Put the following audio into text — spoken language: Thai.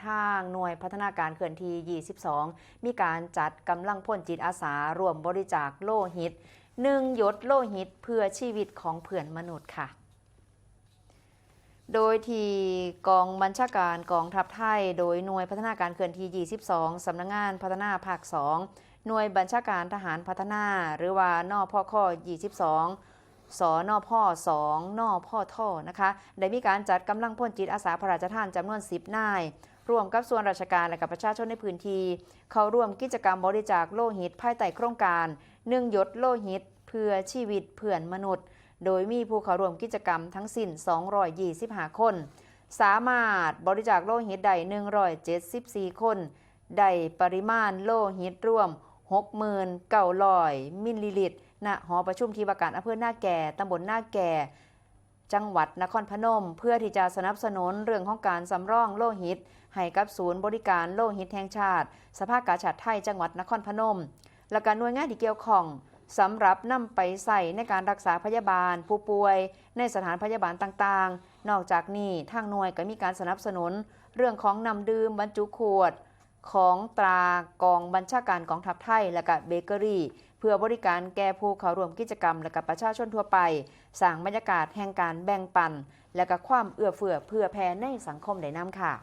ทางหน่วยพัฒนาการเคลื่อนที่ 22 มีการจัดกำลังพลจิตอาสารวมบริจาคโลหิต1 หยดโลหิตเพื่อชีวิตของเพื่อนมนุษย์ค่ะ โดยที่กองบัญชาการกองทัพไทยโดยหน่วยพัฒนาการเคลื่อนที่ 22 สำนักงานพัฒนาภาค 2 หน่วยบัญชาการทหารพัฒนาหรือว่านพค 22 สนพ 2 นพท นะคะได้มีการจัดกำลังพลจิตอาสาพระราชทานจำนวน 10 นายร่วมกับส่วนราชการและกับประชาชนในพื้นที่เข้าร่วมกิจกรรมบริจาคโลหิตภายใต้โครงการ1 หยดโลหิตเพื่อชีวิตเพื่อนมนุษย์โดยมีผู้เข้าร่วมกิจกรรมทั้งสิ้น225 คนสามารถบริจาคโลหิตได้174 คนได้ปริมาณโลหิตรวม 69,000 มิลลิลิตรณหอประชุมที่ว่าการอำเภอหน้าแก่ตำบลหน้าแก่จังหวัดนครพนมเพื่อที่จะสนับสนุนเรื่องของการสำรองโลหิตให้กับศูนย์บริการโลหิตแห่งชาติสภากาชาดไทยจังหวัดนครพนมและการหน่วยงานที่เกี่ยวข้องสำหรับนำไปใส่ในการรักษาพยาบาลผู้ป่วยในสถานพยาบาลต่างๆนอกจากนี้ทางหน่วยก็มีการสนับสนุนเรื่องของน้ำดื่มบรรจุขวดของตรากองบัญชาการกองทัพไทยและก็เบเกอรี่เพื่อบริการแก่ผู้เข้าร่วมกิจกรรมและกับประชาชนทั่วไปสร้างบรรยากาศแห่งการแบ่งปันและก็ความเอื้อเฟื้อเพื่อแผ่ในสังคมได้นำค่ะ